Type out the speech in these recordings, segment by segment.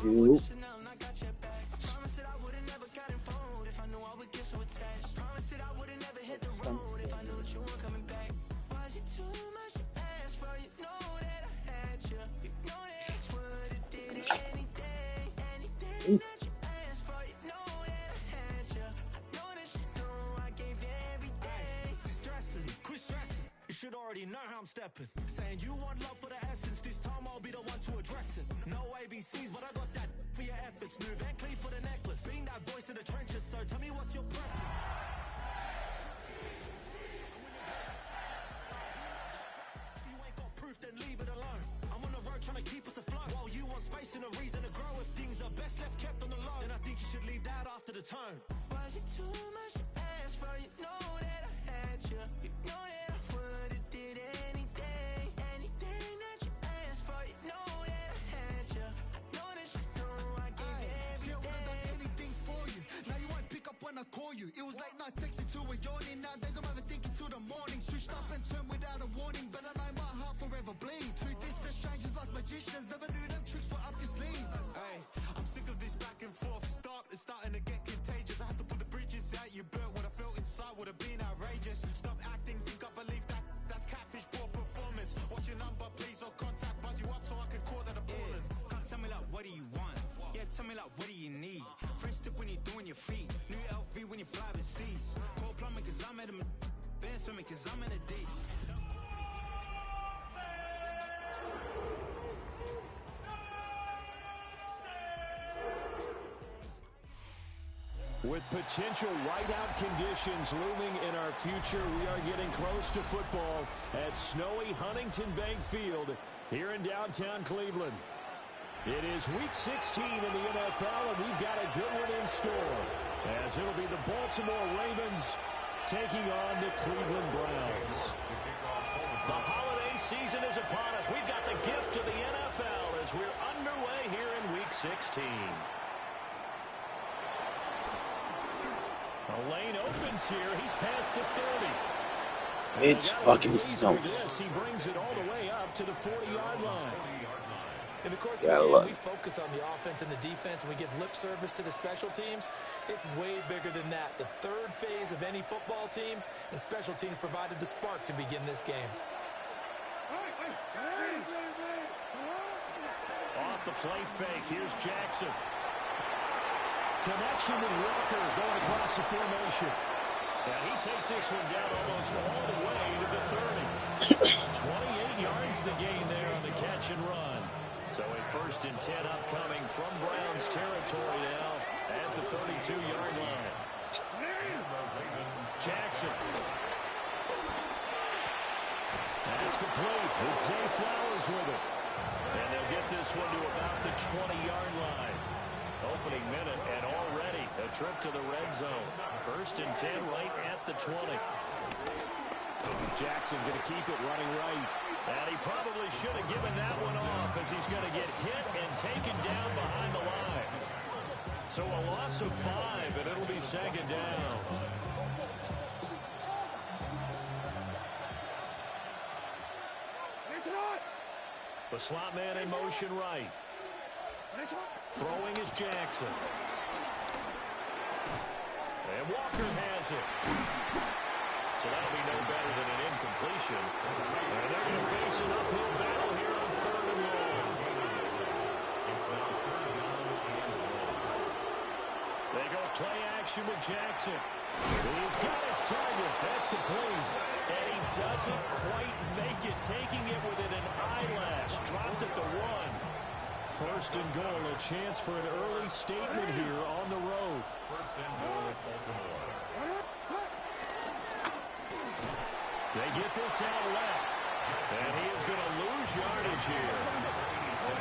You. Already know how I'm stepping. Saying you want love for the essence. This time I'll be the one to address it. No ABCs, but I got that for your efforts. New Van Cleef for the necklace. Being that voice in the trenches, so tell me what's your preference. If you ain't got proof, then leave it alone. I'm on the road trying to keep us afloat. While you want space and a reason to grow. If things are best left kept on the low, then I think you should leave that after the tone. Was it too much to ask for? You know that I had you. You know that I would've did anything. Anything that you asked for. You know that I had you. I know that you know I gave you everything. See, I would've done anything for you. Now you won't pick up when I call you. It was late night texting to a yawning. Nowadays I'm overthinking till the morning. Switched up and turned without a warning. But I know my heart forever bleed. Truth is that strangers like magicians. Never knew them tricks were up your sleeve. Hey, I'm sick of this back and forth. It's starting to get contagious. I have to put the bridges out you built. What I felt inside would have been outrageous. Stop acting, think I believe that. That's catfish, poor performance. What's your number, please, or contact. Buzz you up so I can call that appalling. Come tell me like, what do you want? Yeah, tell me like, what do you need? Fresh tip when you're doing your feet. New LV when you fly overseas. Cold plumbing cause I'm at a band swimming cause I'm in a deep. With potential whiteout conditions looming in our future, we are getting close to football at snowy Huntington Bank Field here in downtown Cleveland. It is Week 16 in the NFL, and we've got a good one in store, as it'll be the Baltimore Ravens taking on the Cleveland Browns. The holiday season is upon us. We've got the gift of the NFL as we're underway here in Week 16. The lane opens here. He's past the 30. It's fucking snowing. He brings it all the way up to the 40-yard line. In the course of the game, we focus on the offense and the defense, and we give lip service to the special teams. It's way bigger than that. The third phase of any football team, and special teams provided the spark to begin this game. Off the play fake. Here's Jackson. Connection with Walker going across the formation. And he takes this one down almost all the way to the 30. 28 yards the gain there on the catch and run. So a 1st and 10 upcoming from Browns territory now at the 32-yard line. Jackson. That's complete. It's Zay Flowers with it. And they'll get this one to about the 20-yard line. Opening minute, and already a trip to the red zone. 1st and 10 right at the 20. Jackson going to keep it running right. And he probably should have given that one off as he's going to get hit and taken down behind the line. So a loss of 5, and it'll be 2nd down. The slot man in motion right. Throwing is Jackson. And Walker has it. So that'll be no better than an incompletion. And they're going to face an uphill battle here on 3rd and long. They go play action with Jackson. He's got his target. That's complete. And he doesn't quite make it, taking it within an eyelash. Dropped at the 1. 1st and goal, a chance for an early statement here on the road. 1st and goal, Baltimore. They get this out left. And he is going to lose yardage here.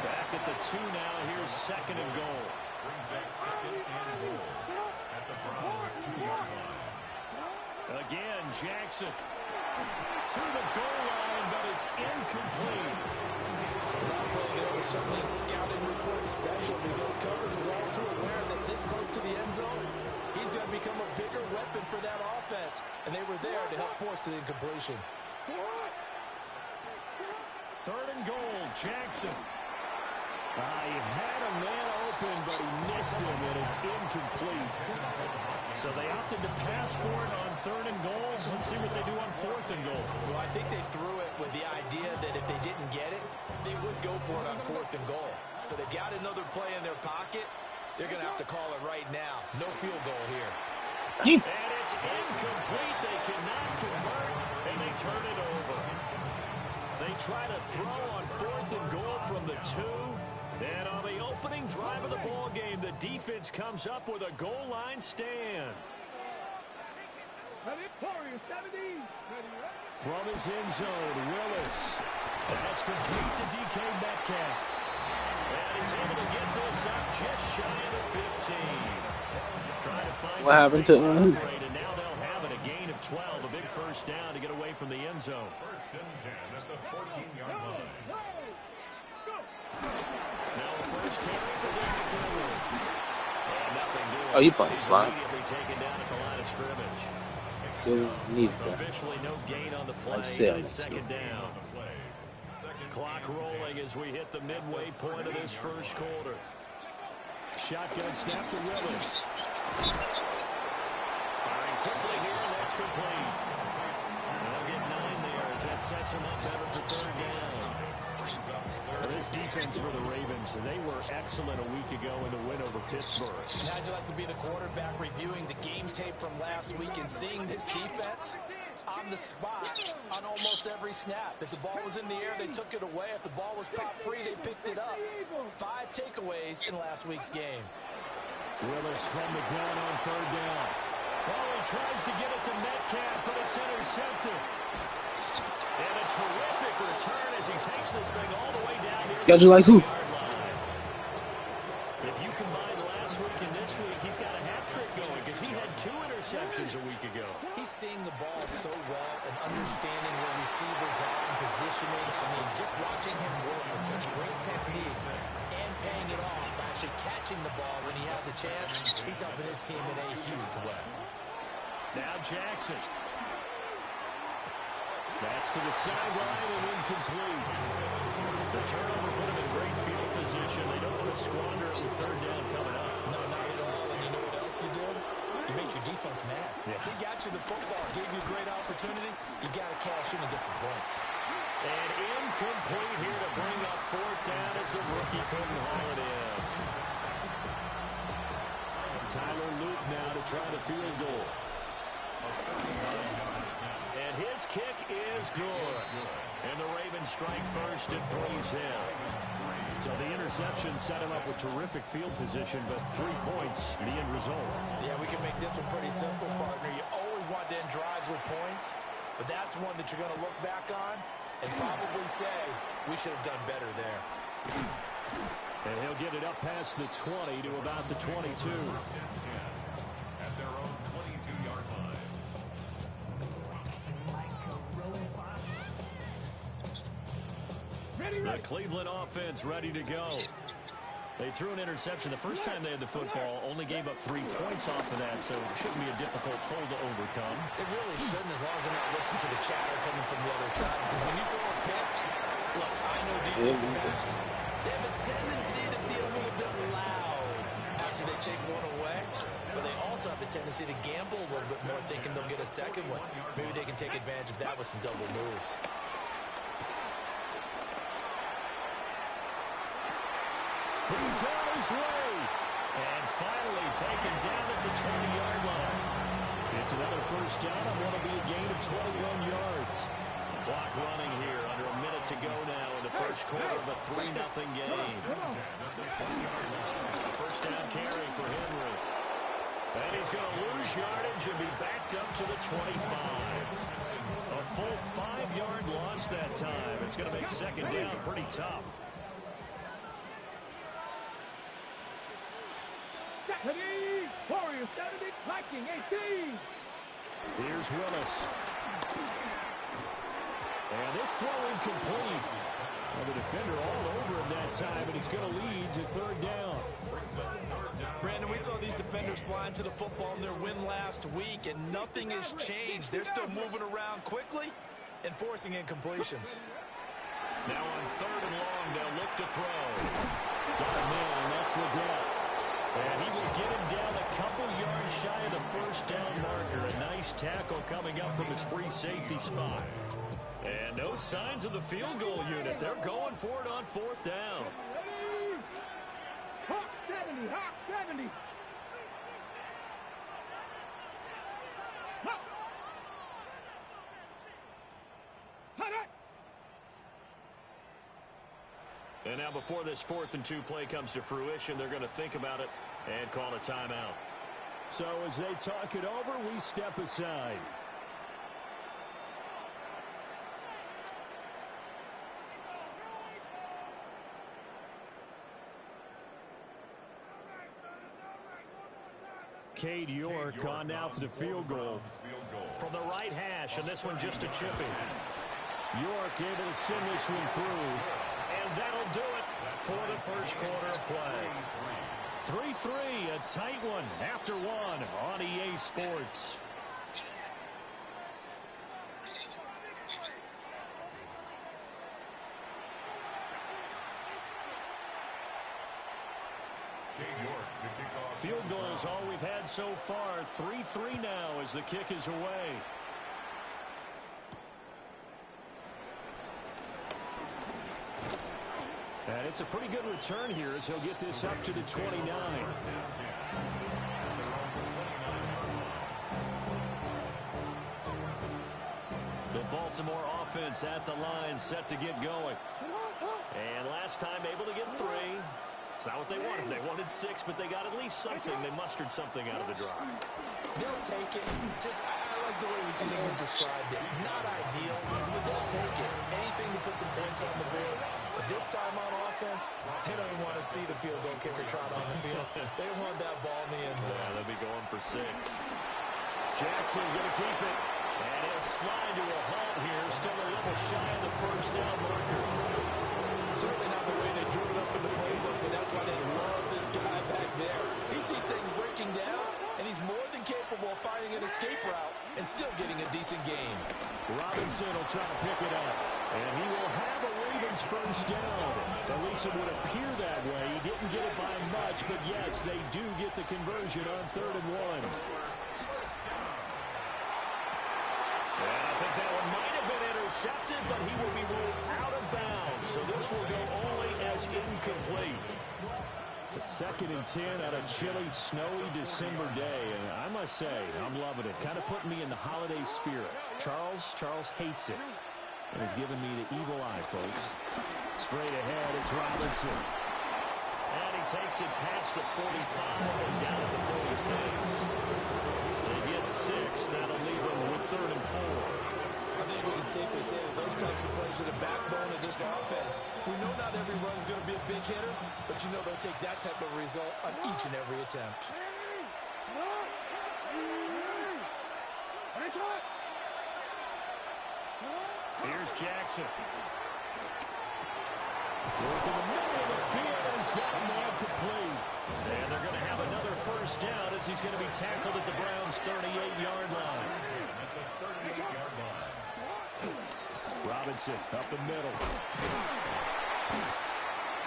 Back at the 2 now. Here's 2nd and goal. Brings up 2nd and goal at the Browns' 2-yard line. Again, Jackson to the goal line, but it's incomplete. Certainly a scouting report special because coverage is all too aware that this close to the end zone, he's going to become a bigger weapon for that offense. And they were there to help force the incompletion. 3rd and goal, Jackson. He had a man open, but he missed him, and it's incomplete. So they opted to pass for it on 3rd and goal. Let's see what they do on 4th and goal. Well, I think they threw it with the idea that if they didn't get it, they would go for it on 4th and goal. So they got another play in their pocket. They're going to have to call it right now. No field goal here. And it's incomplete. They cannot convert, and they turn it over. They try to throw on 4th and goal from the 2. And on the opening drive of the ball game, the defense comes up with a goal line stand. From his end zone, Willis. That's complete to DK Metcalf. And he's able to get this up just shy of the 15. Trying to find what happened to him? and now they'll have it, a gain of 12, a big first down to get away from the end zone. 1st and 10 at the 14-yard line. Now the first carry for Derrick Henry. And nothing doing. Oh, you playing slot? Immediately taken down at the line of scrimmage. You need that. Officially no gain on the play. I see. And 2nd down. Clock rolling as we hit the midway point of this first quarter. Shotgun snap to Willis. Firing quickly here, and that's complete. They'll get 9 there as that sets them up better for 3rd down. Well, this defense for the Ravens, they were excellent a week ago in the win over Pittsburgh. How'd you like to be the quarterback reviewing the game tape from last week and seeing this defense on the spot on almost every snap? If the ball was in the air, they took it away. If the ball was popped free, they picked it up. 5 takeaways in last week's game. Willis from the gun on 3rd down. Oh, he tries to get it to Metcalf, but it's intercepted. And a terrific return as he takes this thing all the way down. Schedule like who? If you combine last week and this week, he's got a hat trick going because he had 2 interceptions a week ago. He's seeing the ball so well and understanding where receivers are and positioning. I mean, just watching him work with such great technique and paying it off by actually catching the ball when he has a chance, he's helping his team in a huge way. Now Jackson. That's to the sideline and incomplete. The turnover put him in great field position. They don't want to squander it with 3rd down coming up. No, not at all. And you know what else you do? You make your defense mad. Yeah. He got you the football, gave you a great opportunity. You got to cash in and get some points. And incomplete here to bring up 4th down as the rookie couldn't haul it in. Tyler Luke now to try the field goal. And his kick is good. And the Ravens strike first at 3-0. So the interception set him up with terrific field position, but 3 points, the end result. Yeah, we can make this one pretty simple, partner. You always want to end drives with points, but that's one that you're going to look back on and probably say, we should have done better there. And he'll get it up past the 20 to about the 22. At their own 22-yard line. The Cleveland offense ready to go. They threw an interception the first time they had the football, only gave up 3 points off of that, so it shouldn't be a difficult hole to overcome. It really shouldn't, as long as they're not listening to the chatter coming from the other side. Because when you throw a pick, look, I know defensive backs, they have a tendency to be a little bit loud after they take one away. But they also have a tendency to gamble a little bit more, thinking they'll get a second one. Maybe they can take advantage of that with some double moves. He's on his way. And finally taken down at the 20-yard line. It's another first down on what will be a gain of 21 yards. Clock running here. Under a minute to go now in the first quarter of a 3-0 game. First down carry for Henry. And he's going to lose yardage and be backed up to the 25. A full 5-yard loss that time. It's going to make 2nd down pretty tough. Here's Willis. And this throw incomplete. Well, the defender all over him that time, and it's going to lead to 3rd down. Brandon, we saw these defenders flying to the football in their win last week, and nothing has changed. They're still moving around quickly and forcing incompletions. Now on 3rd and long, they'll look to throw. Got a man, and that's Leggett. And he will get him down a couple yards shy of the first down marker. A nice tackle coming up from his free safety spot. And no signs of the field goal unit. They're going for it on 4th down. Hawk 70, Hawk 70. Hawk. And now before this 4th and 2 play comes to fruition, they're going to think about it and call a timeout. So as they talk it over, we step aside. Cade York on now for the field goal from the right hash, and this one just a chipping. York able to send this one through, and that'll do it for the first quarter of play. 3-3, a tight one after one on EA Sports. Field goal is all we've had so far. 3-3 now as the kick is away. And it's a pretty good return here as he'll get this up to the 29. The Baltimore offense at the line set to get going. And last time able to get 3. It's not what they wanted. They wanted 6, but they got at least something. They mustered something out of the drive. They'll take it. I like the way you described it. Not ideal, but they'll take it. Anything to put some points on the board. But this time on offense, they don't even want to see the field goal kicker trot on the field. They want that ball in the end zone. Yeah, they'll be going for 6. Jackson going to keep it. And he'll slide to a halt here. Still a little shy of the first down marker. Certainly not the way they drew it up in the playbook, but that's why they love this guy back there. He sees things breaking down, and he's more than capable of finding an escape route and still getting a decent gain. Robinson will try to pick it up, and he will have a Ravens first down. At least it would appear that way. He didn't get it by much, but yes, they do get the conversion on 3rd and 1. And I think that one might have been intercepted, but he will be ruled out of bounds. So this will go only as incomplete. The 2nd and 10 on a chilly, snowy December day. And I must say, I'm loving it. Kind of putting me in the holiday spirit. Charles hates it. And has given me the evil eye, folks. Straight ahead, it's Robinson. And he takes it past the 45 and down at the 46. They get 6. That'll leave them with 3rd and 4. I think we can safely say that those types of plays are the backbone of this offense. We know not every run's going to be a big hitter, but you know they'll take that type of result on each and every attempt. Here's Jackson. Working the middle of the field. He's got a man complete. And they're going to have another first down as he's going to be tackled at the Browns' 38-yard line. Robinson up the middle.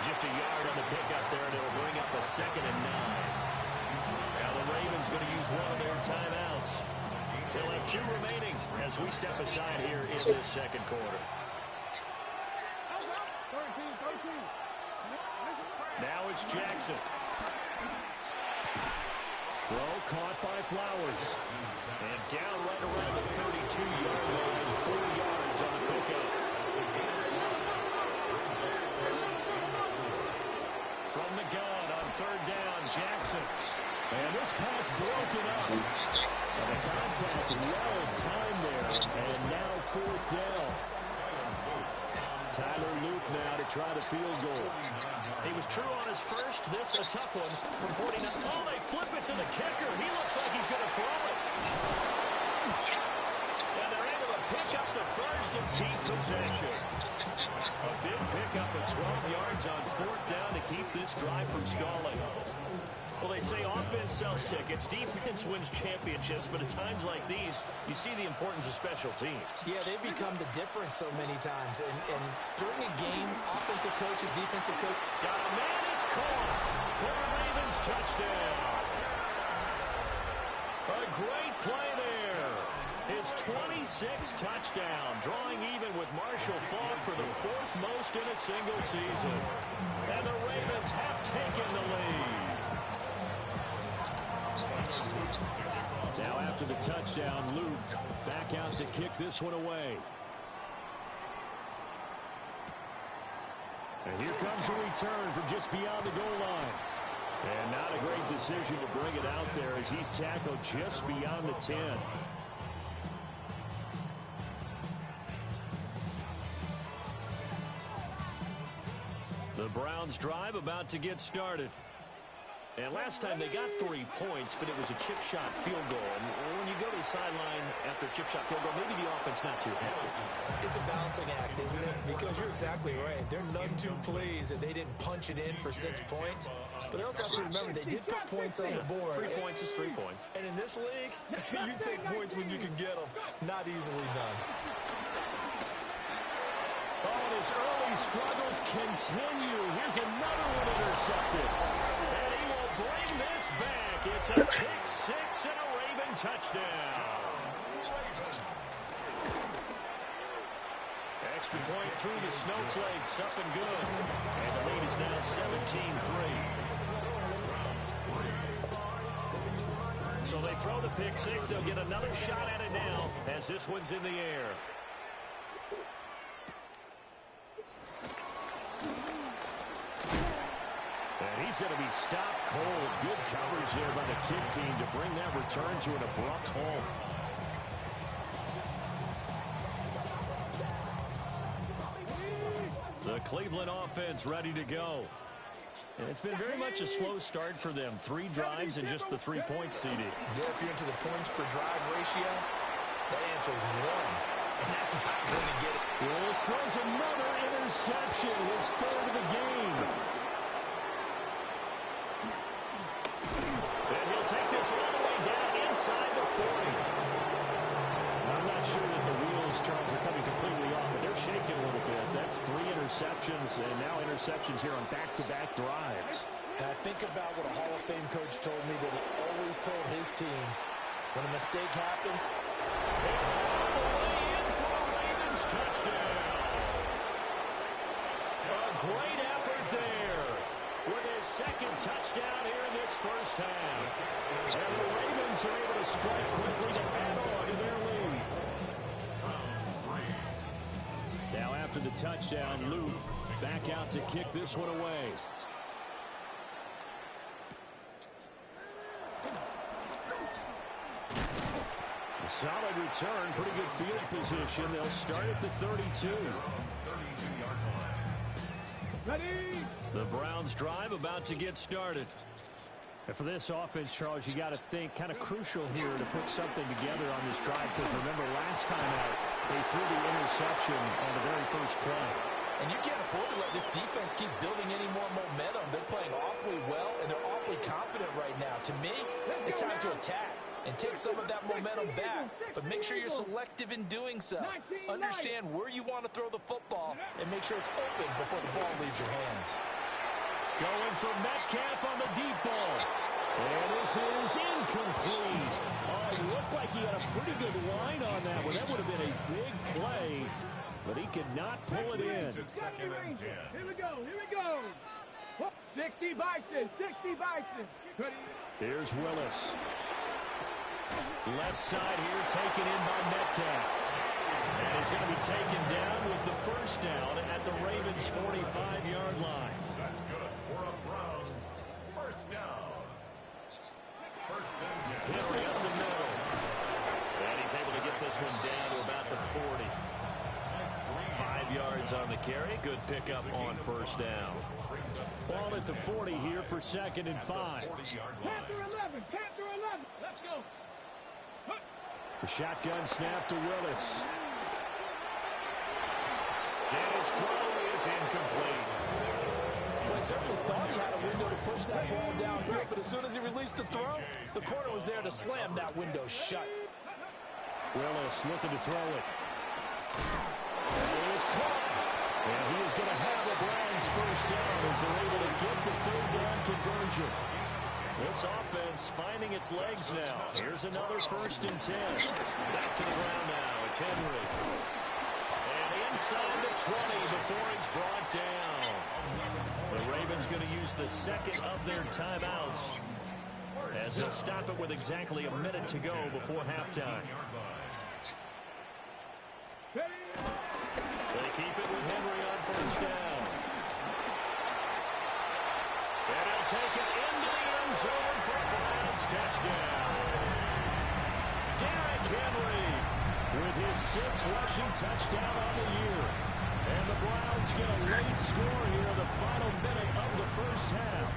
Just a yard on the pickup there, and it'll bring up a 2nd and 9. Now the Ravens going to use one of their timeouts. They'll have 2 remaining as we step aside here in this 2nd quarter. Now it's Jackson. Throw caught by Flowers. And down right around the 32-yard line, 4 yards on the pickup. From the gun on 3rd down, Jackson. And this pass broken up. And the contact well timed there. And now 4th down. Tyler Luke now to try the field goal. He was true on his first. This a tough one from 49. Oh, they flip it to the kicker. He looks like he's going to throw it. And they're able to pick up the first and keep possession. A big pickup of 12 yards on 4th down to keep this drive from stalling. Well, they say offense sells tickets, defense wins championships, but at times like these, you see the importance of special teams. Yeah, they've become the difference so many times. And during a game, offensive coaches, defensive coach. Got a man, it's caught for a Ravens touchdown. A great play there. His 26th touchdown, drawing even with Marshall Faulk for the 4th most in a single season. And the Ravens have taken the lead. Now after the touchdown, Luke back out to kick this one away. And here comes a return from just beyond the goal line. And not a great decision to bring it out there as he's tackled just beyond the 10. The Browns drive about to get started. And last time they got 3 points, but it was a chip shot field goal. And when you go to the sideline after a chip shot field goal, maybe the offense not too happy. It's a balancing act, isn't it? Because you're exactly right. They're none too pleased that they didn't punch it in for 6 points. But they also have to remember they did put points on the board. 3 points is 3 points. And in this league, you take points when you can get them. Not easily done. Oh, and his early struggles continue. Here's another one intercepted. And he will bring this back. It's a pick six and a Raven touchdown. Extra point through the Snowflakes, up and good. And the lead is now 17-3. So they throw the pick six. They'll get another shot at it now as this one's in the air. And he's going to be stopped cold. Good coverage there by the kick team to bring that return to an abrupt halt. The Cleveland offense ready to go. And it's been very much a slow start for them. 3 drives and just the 3 points, CD. Yeah, if you're into the points per drive ratio, that answer is 1. And that's not going to get it. Willis throws another interception, his 3rd of the game. And he'll take this all the way down inside the 40. I'm not sure that the wheels, Charles, are coming completely off, but they're shaking a little bit. That's 3 interceptions, and now interceptions here on back-to-back drives. Now, think about what a Hall of Fame coach told me that he always told his teams. When a mistake happens, all the way in for a Ravens touchdown. A great effort there with his 2nd touchdown here in this first half. And the Ravens are able to strike quickly to add on to their lead. Now after the touchdown, Luke back out to kick this one away. A solid return, pretty good field position. They'll start at the 32. Ready? The Browns drive about to get started. And for this offense, Charles, you got to think kind of crucial here to put something together on this drive, because remember last time out they threw the interception on the very first play. and you can't afford to let this defense keep building any more momentum. They're playing awfully well, and they're awfully confident right now. To me, it's time to attack and take some of that momentum back, but make sure you're selective in doing so. Understand where you want to throw the football and make sure it's open before the ball leaves your hands. Going for Metcalf on the deep ball. And this is incomplete. Oh, it looked like he had a pretty good line on that one. That would have been a big play, but he could not pull it in. Here we go, here we go. 60 Bison, 60 Bison. Here's Willis. Left side here taken in by Metcalf. And he's going to be taken down with the first down at the Ravens' 45-yard line. That's good for a Browns first down. First and 10. Henry up the middle. And he's able to get this one down to about the 40. 5 yards on the carry. Good pickup on first down. Ball at the 40 here for 2nd and 5. Panther 11, Panther 11. Let's go. The shotgun snap to Willis. And his throw is incomplete. Well, I certainly thought he had a window to push that ball downfield, but as soon as he released the throw, the corner was there to slam that window shut. Willis looking to throw it. And it is caught. And he is going to have the Browns first down as they're able to get the third down conversion. This offense finding its legs now. Here's another 1st and 10. Back to the ground now. It's Henry. And inside the 20 before it's brought down. The Ravens going to use the second of their timeouts as they'll stop it with exactly a minute to go before halftime. They keep it with Henry on 1st down. And he'll take it into the end zone for a Browns touchdown. Derrick Henry with his 6th rushing touchdown on the year. And the Browns get a late score here in the final minute of the first half.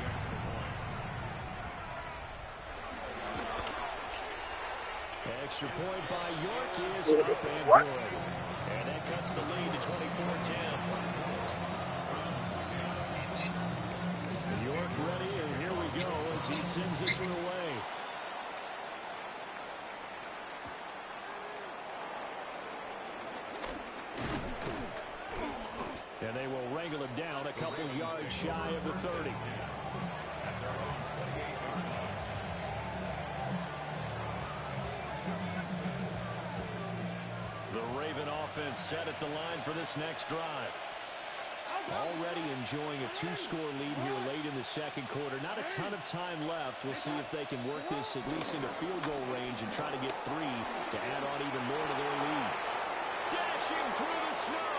Extra point by York is up and good. And that cuts the lead to 24-10. York ready, and here we go as he sends this one away. And they will wrangle him down a couple yards shy of the 30. The Raven offense set at the line for this next drive. Already enjoying a 2-score lead here late in the second quarter. Not a ton of time left. We'll see if they can work this at least into field goal range and try to get 3 to add on even more to their lead. Dashing through the snow.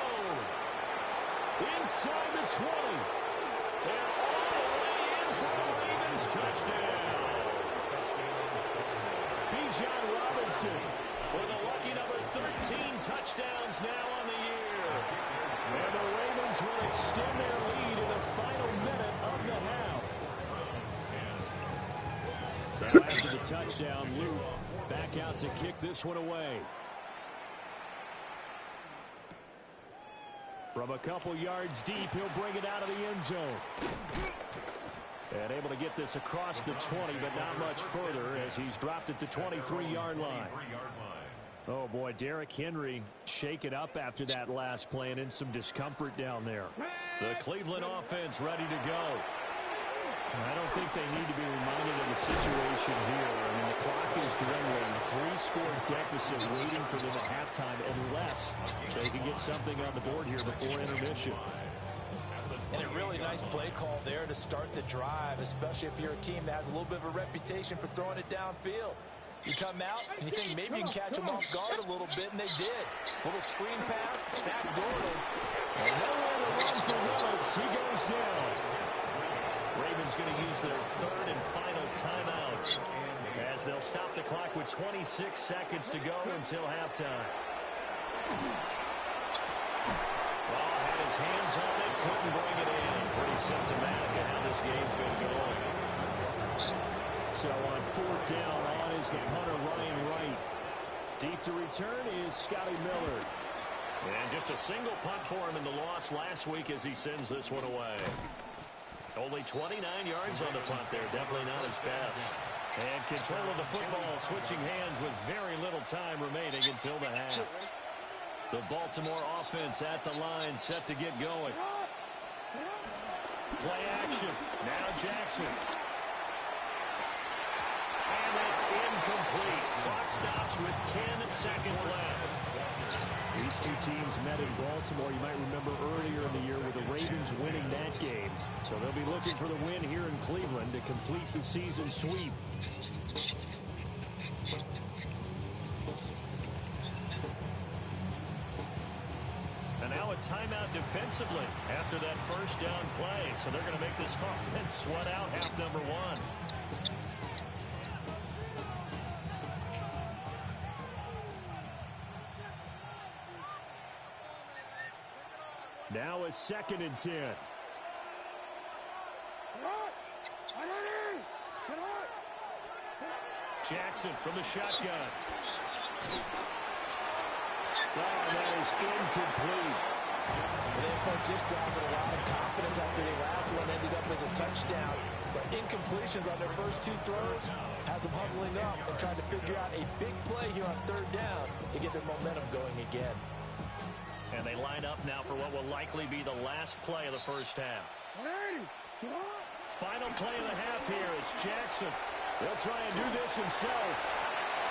Inside the 20. And all the way in for the Ravens touchdown. Bijan Robinson with a lucky number 13 touchdowns now on the year. And the Ravens will extend their lead in the final minute of the half. Now after the touchdown, Luke back out to kick this one away. From a couple yards deep, he'll bring it out of the end zone. And able to get this across the 20, but not much further as he's dropped it to 23-yard line. Oh, boy, Derrick Henry shaken up after that last play and in some discomfort down there. The Cleveland offense ready to go. I don't think they need to be reminded of the situation here. I mean, the clock is dwindling. 3-score deficit waiting for them at halftime unless they can get something on the board here before intermission. And a really nice play call there to start the drive, especially if you're a team that has a little bit of a reputation for throwing it downfield. You come out and you think maybe you can catch them off guard a little bit, and they did. Little screen pass, backdoor them. And nowhere to run for Willis. He goes down. Ravens going to use their 3rd and final timeout as they'll stop the clock with 26 seconds to go until halftime. Well, had his hands on it, couldn't bring it in. Pretty symptomatic of how this game's been going. So on 4th down, on is the punter Ryan Wright. Deep to return is Scotty Miller. And just a single punt for him in the loss last week as he sends this one away. Only 29 yards on the punt there. Definitely not his best. And control of the football switching hands with very little time remaining until the half. The Baltimore offense at the line set to get going. Play action. Now Jackson. And that's incomplete. Clock stops with 10 seconds left. These two teams met in Baltimore, you might remember earlier in the year with the Ravens winning that game. So they'll be looking for the win here in Cleveland to complete the season sweep. And now a timeout defensively after that first down play. So they're going to make this offense sweat out half number 1. Now a 2nd and 10. Jackson from the shotgun. Oh, that is incomplete. And then, folks, just dropped with a lot of confidence after their last one ended up as a touchdown. But incompletions on their first 2 throws has them huddling up and trying to figure out a big play here on 3rd down to get their momentum going again. And they line up now for what will likely be the last play of the first half. Final play of the half here. It's Jackson. He'll try and do this himself.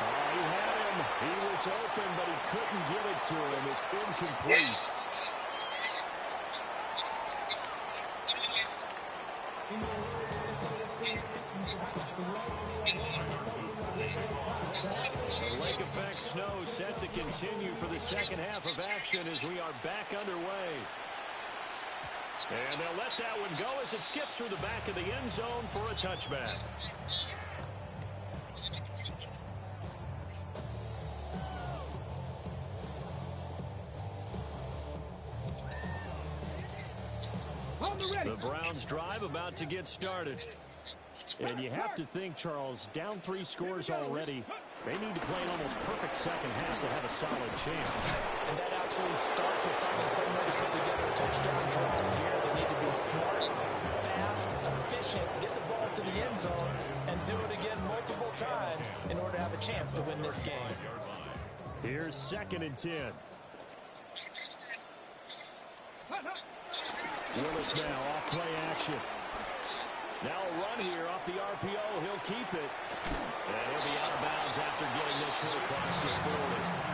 He had him. He was open, but he couldn't get it to him. It's incomplete. The lake effect snow set to continue for the second half of action as we are back underway. And they'll let that one go as it skips through the back of the end zone for a touchback. The Browns drive about to get started. And you have to think, Charles, down 3 scores already. They need to play an almost perfect second half to have a solid chance. And that absolutely starts with finding some way to put together a touchdown drive here. They need to be smart, fast, efficient, get the ball to the end zone, and do it again multiple times in order to have a chance to win this game. Here's 2nd and 10. Willis now off play action. Now a run here off the RPO. He'll keep it. And he'll be out of bounds after getting this one across the 40.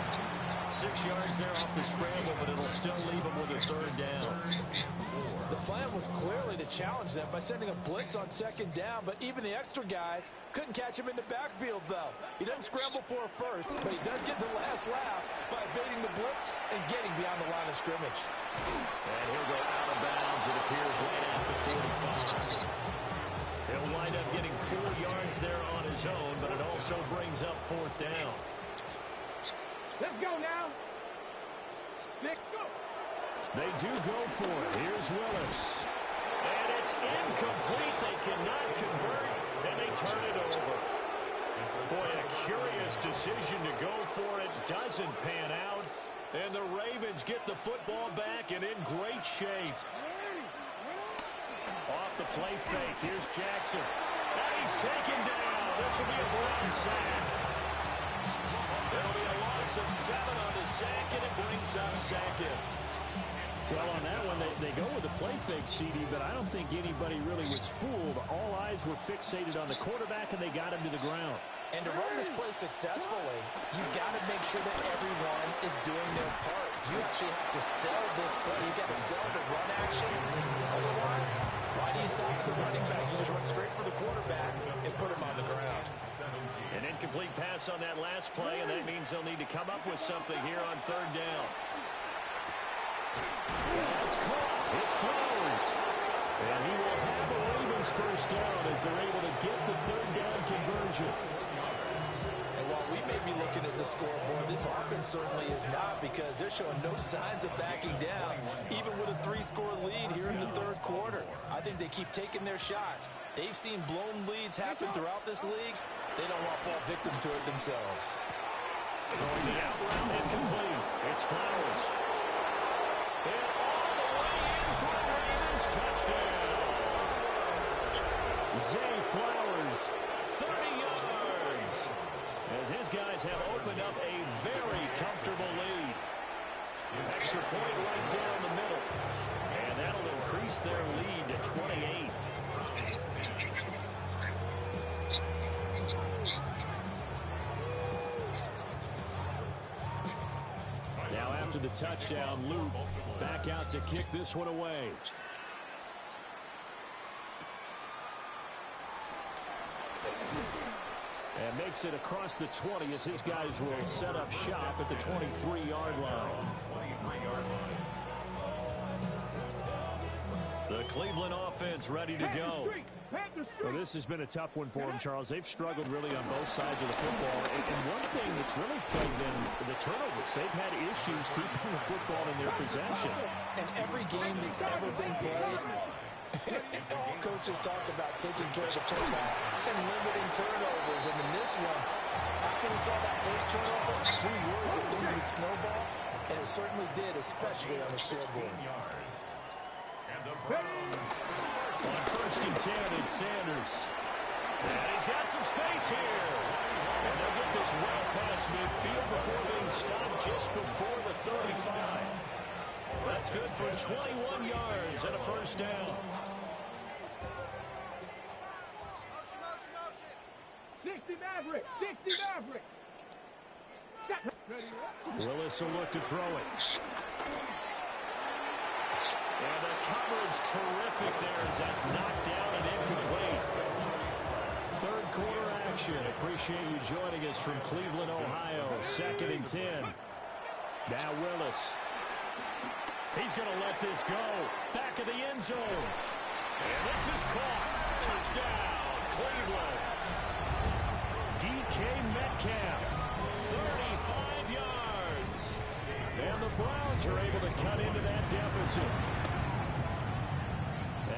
6 yards there off the scramble, but it'll still leave him with a 3rd down. The plan was clearly to challenge them by sending a blitz on 2nd down, but even the extra guys couldn't catch him in the backfield, though. He doesn't scramble for a first, but he does get the last laugh by evading the blitz and getting beyond the line of scrimmage. And he'll go out of bounds, it appears, right at the 45. He'll wind up getting 4 yards there on his own, but it also brings up 4th down. Let's go now. 6, go. They do go for it. Here's Willis. And it's incomplete. They cannot convert, and they turn it over. Boy, a curious decision to go for it. Doesn't pan out. And the Ravens get the football back and in great shape. Off the play fake. Here's Jackson. And he's taken down. This will be a Brown sack. There'll be a loss of 7 on the sack, and it brings up 2nd. Well, on that one, they go with the play fake, CD, but I don't think anybody really was fooled. All eyes were fixated on the quarterback, and they got him to the ground. And to run this play successfully, you've got to make sure that everyone is doing their part. You actually have to sell this play. You've got to sell the run action. Otherwise, why do you stop at the running back? You just run straight for the quarterback and put him on the ground. An incomplete pass on that last play, and that means they'll need to come up with something here on 3rd down. That's caught. It's Flowers. And he will have the Ravens 1st down as they're able to get the 3rd down conversion. And while we may be looking at the scoreboard, this offense certainly is not, because they're showing no signs of backing down, even with a 3-score lead here in the 3rd quarter. I think they keep taking their shots. They've seen blown leads happen throughout this league. They don't want to fall victim to it themselves. Throwing the out route incomplete. It's Flowers. And all the way in for a Ravens touchdown. Zay Flowers, 30 yards. As his guys have opened up a very comfortable lead. Extra point right down the middle. And that'll increase their lead to 28. Now after the touchdown, Luke back out to kick this one away. And makes it across the 20 as his guys will set up shop at the 23-yard line. The Cleveland offense ready to go. Well, this has been a tough one for them, Charles. They've struggled really on both sides of the football. And one thing that's really plagued them, the turnovers. They've had issues keeping the football in their possession. And every game that's ever been played, all coaches talk about taking care of the football and limiting turnovers. And in this one, after we saw that first turnover, we worried that things would snowball, and it certainly did, especially on the scoreboard. On 1st and 10, it's Sanders. And he's got some space here. And they'll get this well past midfield before being stopped just before the 35. That's good for 21 yards and a first down. 60 Maverick! 60 Maverick! Willis will look to throw it. And the coverage terrific there as that's knocked down and incomplete. Third quarter action. Appreciate you joining us from Cleveland, Ohio. 2nd and 10. Now Willis. He's going to let this go. Back of the end zone. And this is caught. Touchdown, Cleveland. DK Metcalf. 35 yards. And the Browns are able to cut into that deficit.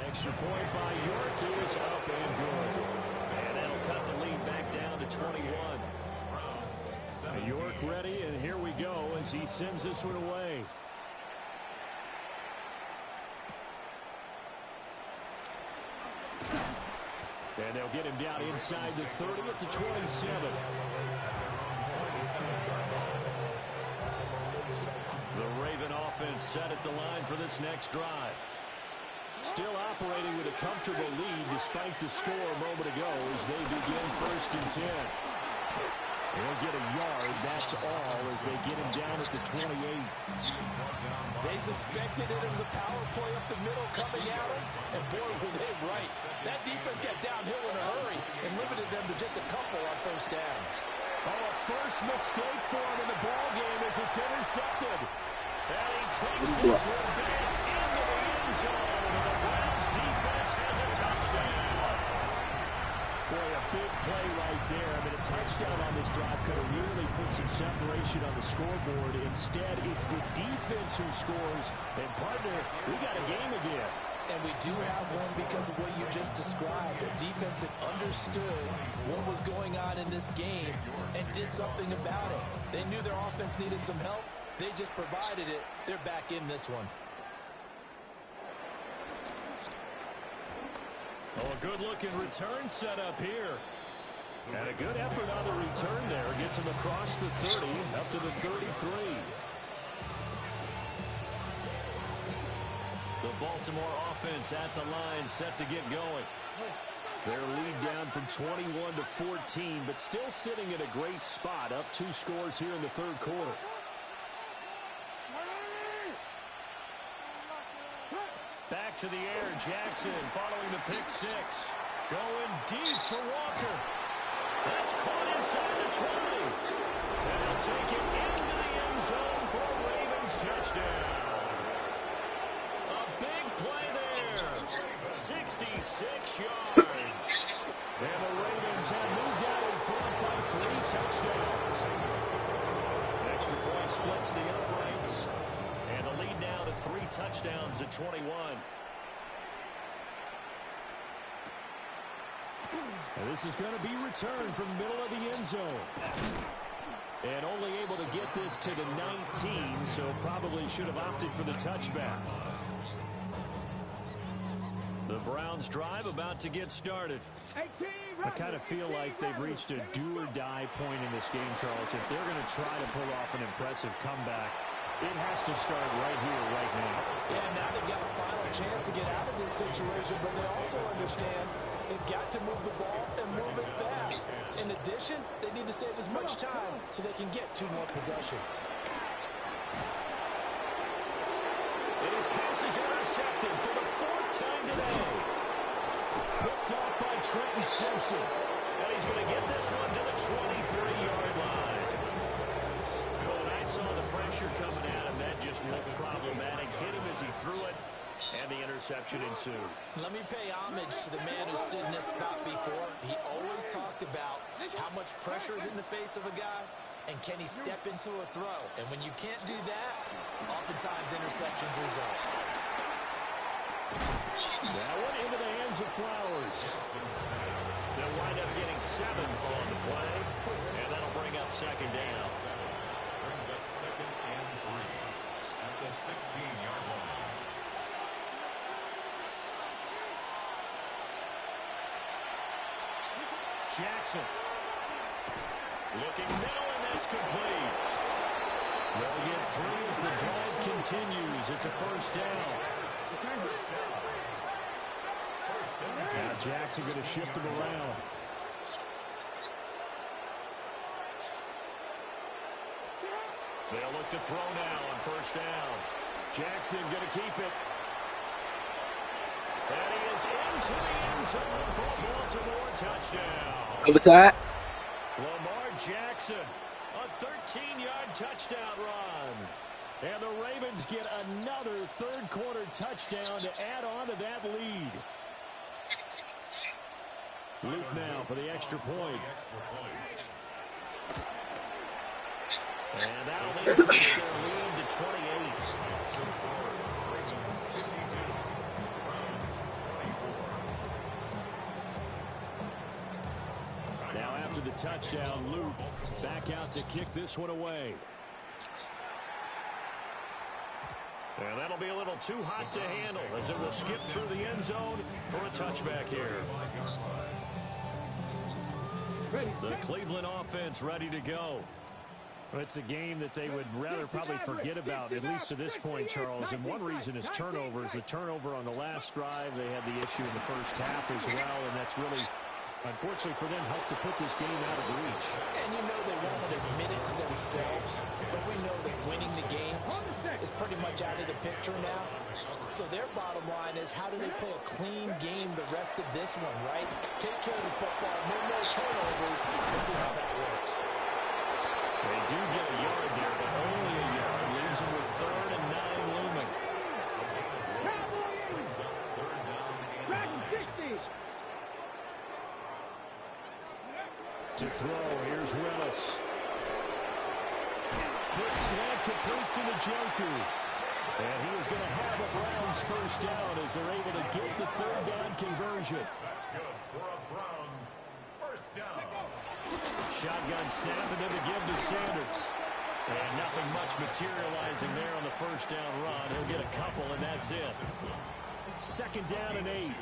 Extra point by York is up and good. And that'll cut the lead back down to 21. York ready, and here we go as he sends this one away. And they'll get him down inside the 30 at the 27. The Raven offense set at the line for this next drive. Still operating with a comfortable lead despite the score a moment ago as they begin 1st and 10. They'll get a yard, that's all, as they get him down at the 28. They suspected it was a power play up the middle coming at him, and boy, were they right. That defense got downhill in a hurry and limited them to just a couple on 1st down. Oh, a first mistake for him in the ball game as it's intercepted. And he takes this one back into the end zone. And the Browns defense has a touchdown. Boy, a big play right there. I mean, a touchdown on this drive could have really put some separation on the scoreboard. Instead, it's the defense who scores. And, partner, we got a game again. And we do have one because of what you just described. A defense that understood what was going on in this game and did something about it. They knew their offense needed some help. They just provided it. They're back in this one. Oh, a good-looking return set up here. And a good effort on the return there. Gets him across the 30, up to the 33. The Baltimore offense at the line, set to get going. Their lead down from 21 to 14, but still sitting in a great spot. Up 2 scores here in the third quarter. Back to the air, Jackson following the pick 6. Going deep for Walker. That's caught inside the 20. And they'll take it into the end zone for a Ravens touchdown. A big play there. 66 yards. And the Ravens have moved out in front by 3 touchdowns. Extra point splits the uprights. And the lead now to 3 touchdowns at 21. And this is going to be returned from the middle of the end zone. And only able to get this to the 19, so probably should have opted for the touchback. The Browns drive about to get started. I kind of feel like they've reached a do-or-die point in this game, Charles. If they're going to try to pull off an impressive comeback, it has to start right here, right now. Yeah, now they've got a final chance to get out of this situation, but they also understand they've got to move the ball and move it fast. In addition, they need to save as much time so they can get 2 more possessions. And his pass is intercepted for the 4th time today. Picked off by Trenton Simpson. And he's going to get this one to the 23-yard line. I saw the pressure coming at him. That just looked problematic. Hit him as he threw it, and the interception ensued. Let me pay homage to the man who stood in this spot before. He always talked about how much pressure is in the face of a guy, and can he step into a throw. And when you can't do that, oftentimes interceptions result. That one into the hands of Flowers. They'll wind up getting 7 on the play, and that'll bring up 2nd down. Brings up 2nd and 3 at the 16-yard line. Jackson. Looking middle, and that's complete. They'll get 3 as the drive continues. It's a first down. Now Jackson going to shift him around. They'll look to throw now on first down. Jackson going to keep it. And he is into the end zone for a Baltimore touchdown. Other side. Lamar Jackson, a 13-yard touchdown run. And the Ravens get another third-quarter touchdown to add on to that lead. Luke now for the extra point. And that'll increase their lead to 28. Now after the touchdown, Luke back out to kick this one away. And that'll be a little too hot to handle as it will skip through the end zone for a touchback here. The Cleveland offense ready to go. Well, it's a game that they would rather probably forget about, at least to this point, Charles. And one reason is turnovers. The turnover on the last drive, they had the issue in the first half as well, and that's really, unfortunately for them, helped to put this game out of reach. And you know they won't admit it to themselves, but we know that winning the game is pretty much out of the picture now. So their bottom line is, how do they play a clean game the rest of this one, right? Take care of the football, no more turnovers, and see how that works. They do get a yard there, but only a yard. Leaves them with 3rd and 9 looming. To throw, here's Willis. Quick slant completes into Njoku. And he is going to have a Browns first down as they're able to get the 3rd down conversion. That's good for a Browns first down. Shotgun snap and then to give to Sanders. And nothing much materializing there on the first down run. He'll get a couple, and that's it. 2nd down and 8.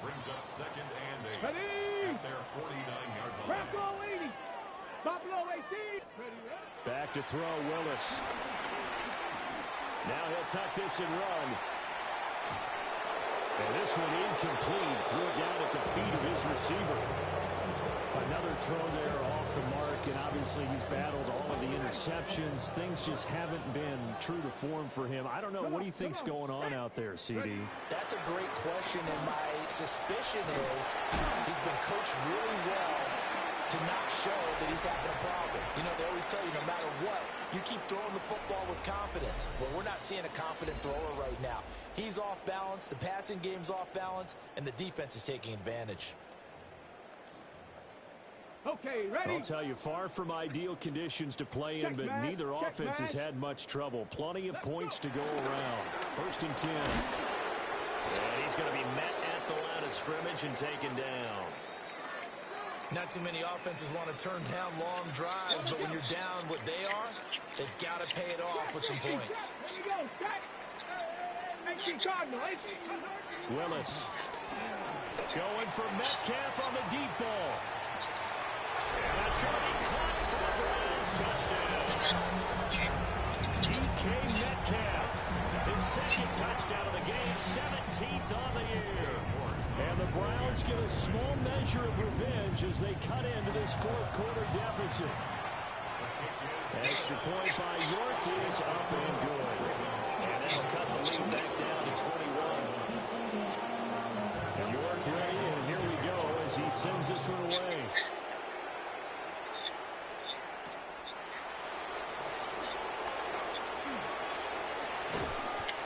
Brings up 2nd and 8 at their 49-yard line. Back to throw, Willis. Now he'll tuck this and run. And this one incomplete. Threw it down at the feet of his receiver. Another throw there off the mark, and obviously he's battled all of the interceptions. Things just haven't been true to form for him. I don't know. What do you think's going on out there, CD? That's a great question, and my suspicion is he's been coached really well to not show that he's having a problem. You know, they always tell you no matter what, you keep throwing the football with confidence. Well, we're not seeing a confident thrower right now. He's off balance, the passing game's off balance, and the defense is taking advantage. Okay, ready? I'll tell you, far from ideal conditions to play in, but neither offense has had much trouble. Plenty of points to go around. 1st and 10. And he's going to be met at the line of scrimmage and taken down. Not too many offenses want to turn down long drives, but when you're down what they are, they've got to pay it off with some points. Willis going for Metcalf on the deep ball. And that's going to be caught for a Browns touchdown. DK Metcalf, his 2nd touchdown of the game, 17th on the year. And the Browns get a small measure of revenge as they cut into this 4th quarter deficit. Extra point by York is up and good. And that'll cut the lead back down to 21. And York ready, and here we go as he sends this one away.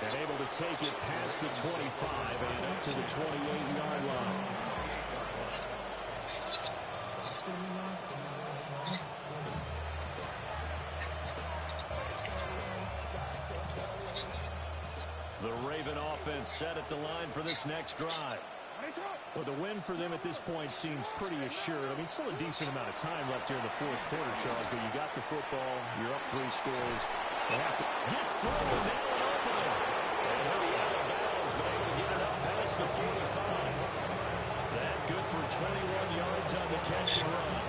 And able to take it past the 25 and up to the 28-yard line. The Raven offense set at the line for this next drive. Well, the win for them at this point seems pretty assured. I mean, still a decent amount of time left here in the 4th quarter, Charles, but you got the football, you're up 3 scores. They have to gets through and now an opening. And he'll be out of bounds, but able to get it up past the 45. That good for 21 yards on the catch. stretch run.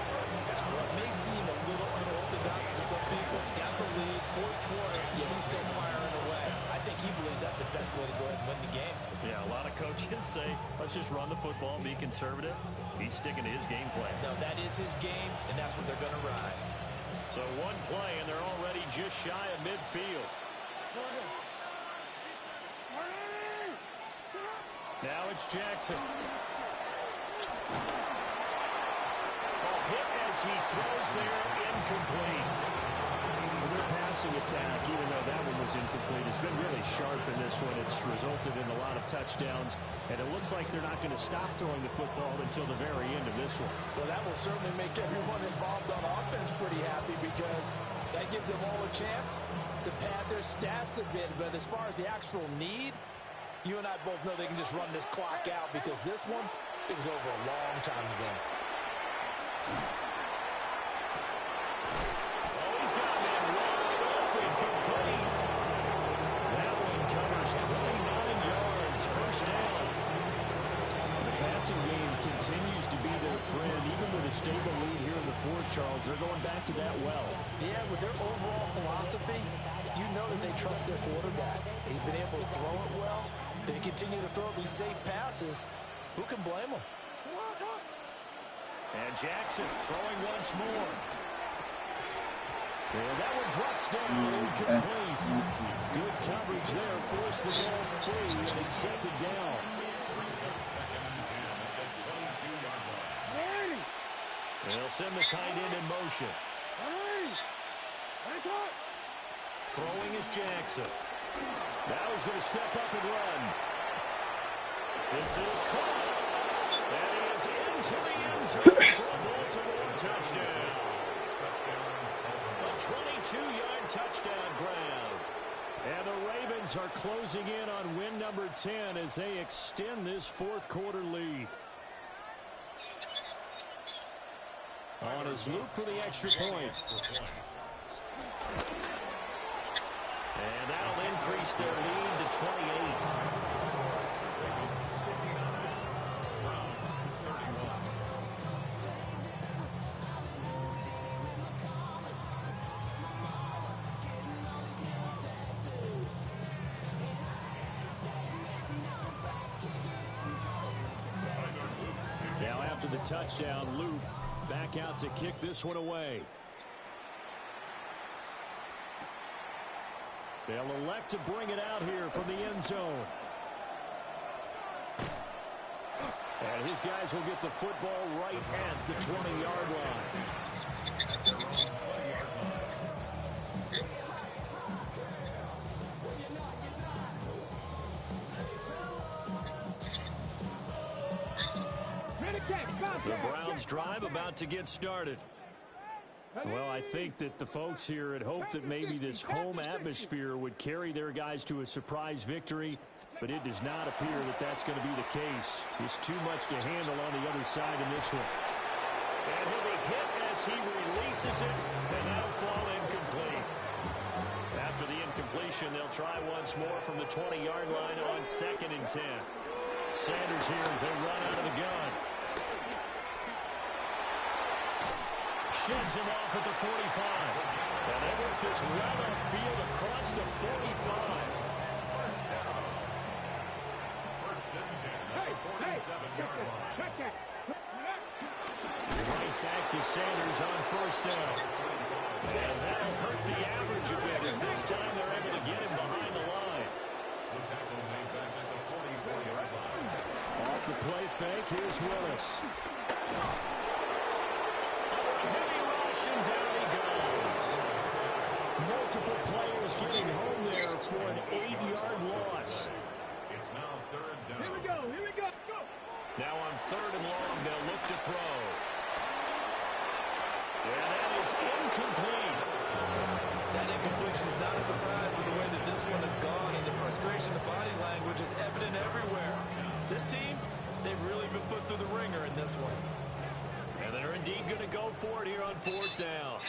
Well, it may seem a little unorthodox to some people. Got the lead, fourth quarter, yet he's still firing away. I think he believes that's the best way to go ahead and win the game. Yeah, a lot of coaches say, let's just run the football, be conservative. He's sticking to his game plan. No, that is his game, and that's what they're going to ride. So one play, and they're already just shy of midfield. Now it's Jackson. Ball hit as he throws there, incomplete. Their passing attack, even though that one was incomplete, has been really sharp in this one. It's resulted in a lot of touchdowns, and it looks like they're not going to stop throwing the football until the very end of this one. Well, that will certainly make everyone involved on offense pretty happy because that gives them all a chance to pad their stats a bit. But as far as the actual need, you and I both know they can just run this clock out because this one, it was over a long time ago. Oh, he's got that wide open, complete. That one covers 29 yards, first down. The passing game continues to be their friend, even with a stable lead here in the fourth, Charles. They're going back to that well. Yeah, with their overall philosophy, you know that they trust their quarterback. He's been able to throw it well. They continue to throw these safe passes. Who can blame them? And Jackson throwing once more. And that one drops down, incomplete. Good coverage there, forced the ball free, and it's second down. They'll send the tight end in motion. Throwing is Jackson. Now he's going to step up and run. This is caught. And he is into the end zone for a Baltimore touchdown. A 22-yard touchdown grab. And the Ravens are closing in on win number 10 as they extend this fourth quarter lead. On his loop for the extra point. And that'll increase their lead to 28. Now after the touchdown, Luke back out to kick this one away. They'll elect to bring it out here from the end zone. And his guys will get the football right at the 20-yard line. The Browns drive about to get started. Well, I think that the folks here had hoped that maybe this home atmosphere would carry their guys to a surprise victory, but it does not appear that that's going to be the case. There's too much to handle on the other side in this one. And he'll be hit as he releases it, and that'll fall incomplete. After the incompletion, they'll try once more from the 20-yard line on 2nd and 10. Sanders here as they run out of the gun. Sheds him off at the 45. And they work this well upfield across the 45. First and 10 at the 47-yard line. Right back to Sanders on first down. And that'll hurt the average a bit as this time they're able to get him behind the line. The tackle made back at the 44-yard line. Off the play fake, here's Willis. Heavy rush, and down he goes. Multiple players getting home there for an 8-yard loss. It's now third down. Here we go. Go. Now on 3rd and long, they'll look to throw. And that is incomplete. That incompletion is not a surprise with the way that this one has gone, and the frustration of body language is evident everywhere. This team, they've really been put through the ringer in this one. And they're indeed going to go for it here on 4th down.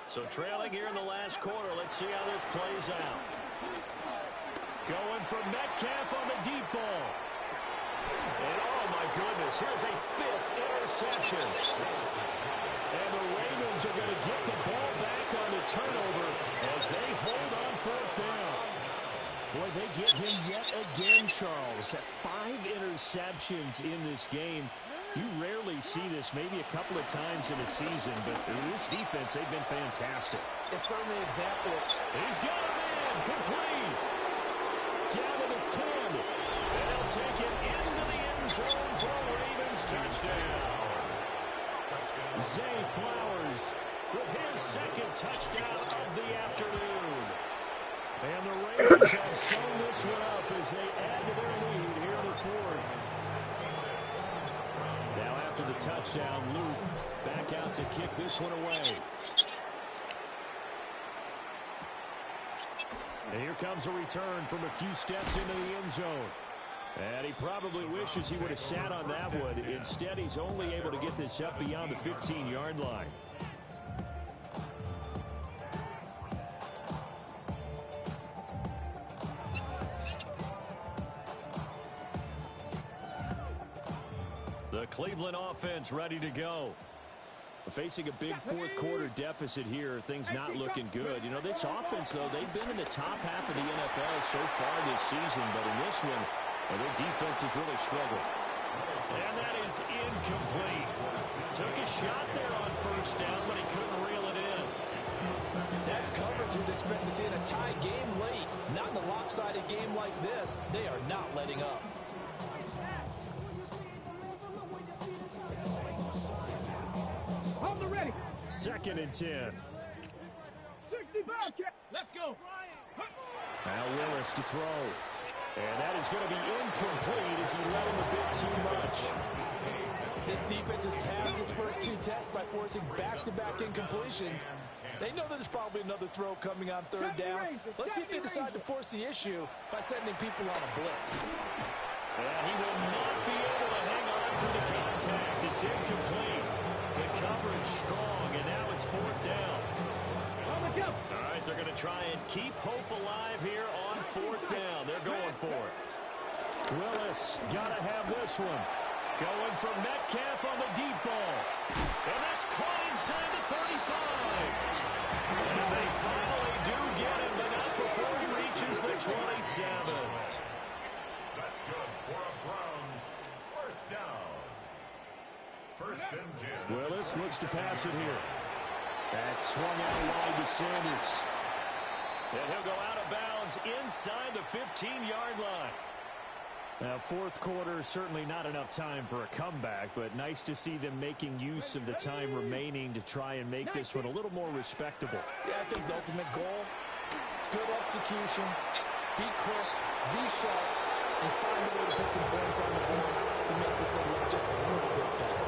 So trailing here in the last quarter, let's see how this plays out. Going for Metcalf on the deep ball. And oh my goodness, here's a 5th interception. And the Ravens are going to get the ball back on the turnover as they hold on 4th down. Boy, they get him yet again, Charles. 5 interceptions in this game. You rarely see this, maybe a couple of times in a season, but in this defense, they've been fantastic. It's certainly an example. He's got him in, complete. Down to the 10. And they'll take it into the end zone for a Ravens touchdown. Zay Flowers with his 2nd touchdown of the afternoon. And the Ravens have sewn this one up as they add to their lead here in the 4th. Now after the touchdown, Luke back out to kick this one away. And here comes a return from a few steps into the end zone. And he probably wishes he would have sat on that one. Instead, he's only able to get this up beyond the 15-yard line. The Cleveland offense ready to go. Facing a big 4th quarter deficit here, things not looking good. You know, this offense, though, they've been in the top half of the NFL so far this season, but in this one, their defense has really struggled. And that is incomplete. Took a shot there on 1st down, but he couldn't reel it in. That's coverage you'd expect to see in a tie game late. Not in a lopsided game like this. They are not letting up. Ready. 2nd and 10. 65, let's go. Now Willis to throw. And that is going to be incomplete as he let him a bit too much. This defense has passed its first 2 tests by forcing back-to-back incompletions. They know that there's probably another throw coming on 3rd down. Let's see if they decide to force the issue by sending people on a blitz. And he will not be able to hang on to the contact. It's incomplete. The coverage strong, and now it's 4th down. All right, they're going to try and keep hope alive here on 4th down. They're going for it. Willis got to have this one. Going from Metcalf on the deep ball. And that's caught inside the 35. And they finally do get him, but not before he reaches the 27. That's good for a Browns 1st down. 1st and 10. Willis looks to pass it here. That's swung out wide to Sanders. And he'll go out of bounds inside the 15-yard line. Now, 4th quarter, certainly not enough time for a comeback, but nice to see them making use of the time remaining to try and make this one a little more respectable. Yeah, I think the ultimate goal, good execution, be crisp, be sharp, and find a way to put some points on the board to make this thing look just a little bit better.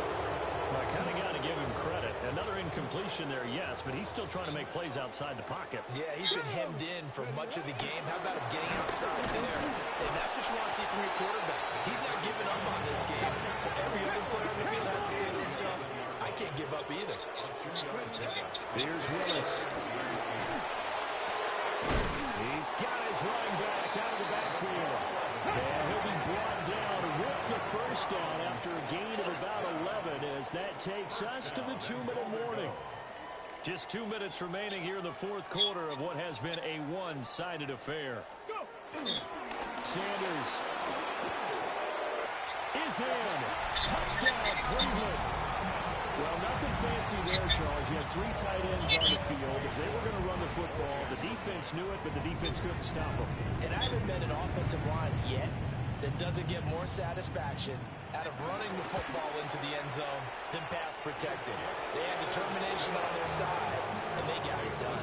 Well, I kind of got to give him credit. Another incompletion there, yes, but he's still trying to make plays outside the pocket. Yeah, he's been hemmed in for much of the game. How about him getting outside there? And that's what you want to see from your quarterback. He's not giving up on this game. So every other player on the field has to say to himself, I can't give up either. Here's Willis. He's got his running back out of the backfield. And he'll be brought down with the 1st down after a gain of about 11 as that takes us to the 2-minute warning. Just 2 minutes remaining here in the 4th quarter of what has been a one-sided affair. Sanders is in. Touchdown, Cleveland. Well, nothing fancy there, Charles. You had 3 tight ends on the field. They were going to run the football. The defense knew it, but the defense couldn't stop them. And I haven't met an offensive line yet that doesn't get more satisfaction out of running the football into the end zone than pass protecting. They had determination on their side, and they got it done.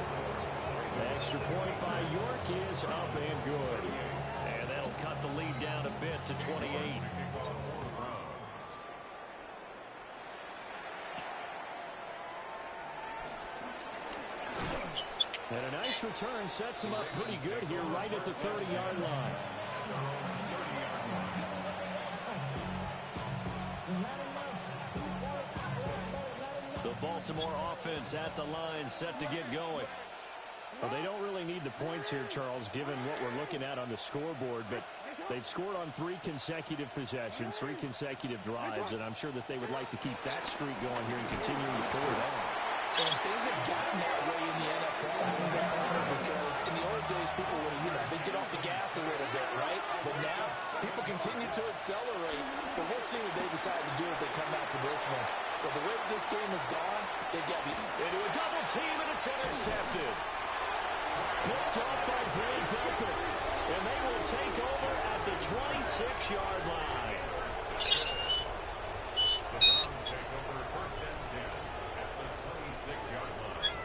The extra point by York is up and good. And that'll cut the lead down a bit to 28. And a nice return sets him up pretty good here right at the 30-yard line. The Baltimore offense at the line set to get going. Well, they don't really need the points here, Charles, given what we're looking at on the scoreboard, but They've scored on 3 consecutive possessions, 3 consecutive drives, and I'm sure that they would like to keep that streak going here and continue to pull it on. And things have gotten that way in the NFL because in the old days, people would, they'd get off the gas a little bit, right? But now, people continue to accelerate. But we'll see what they decide to do as they come back with this one. But the way this game has gone, they've got me into a double team, and it's intercepted. Picked off by Greg Delpit. And they will take over at the 26-yard line. The Browns take over first and 10 at the 26-yard line.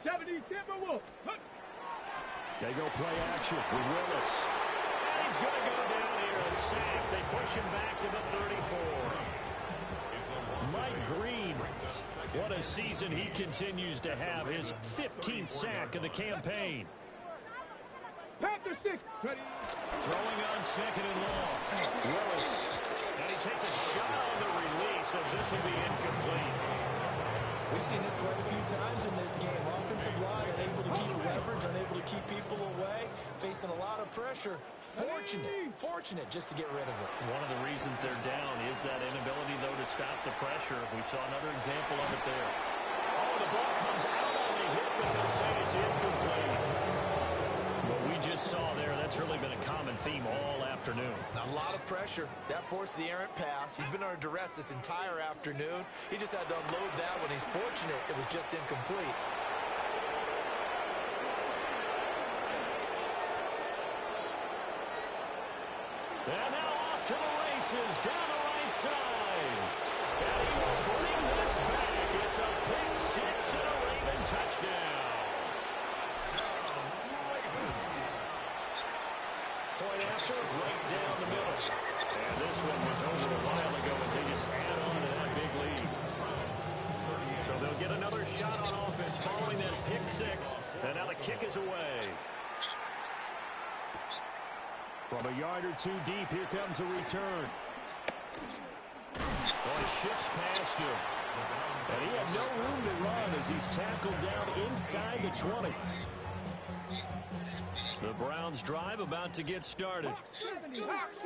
70 Timberwolves. They go play action with Willis. And he's going to go down here and sack. They push him back to the 34. Mike Green, what a season he continues to have. His 15th sack of the campaign. Panther 6. Throwing on second and long. Willis. And he takes a shot on the release as this will be incomplete. We've seen this quite a few times in this game. Offensive line unable to keep leverage, unable to keep people away, facing a lot of pressure. Fortunate just to get rid of it. One of the reasons they're down is that inability, though, to stop the pressure. We saw another example of it there. Oh, the ball comes out on the hit, but they'll say it's incomplete. What we just saw there, that's really been a common theme all afternoon. A lot of pressure. That forced the errant pass. He's been under duress this entire afternoon. He just had to unload that one. He's fortunate it was just incomplete. And now off to the races, down the right side. And he will bring this back. It's a pick six and a Raven touchdown. Point after, right down the middle. And this one was over a while ago as they just add on to that big lead. So they'll get another shot on offense following that pick six. And now the kick is away. From a yard or two deep, here comes the return. Well, he shifts past him. And he had no room to run as he's tackled down inside the 20. The Browns drive about to get started.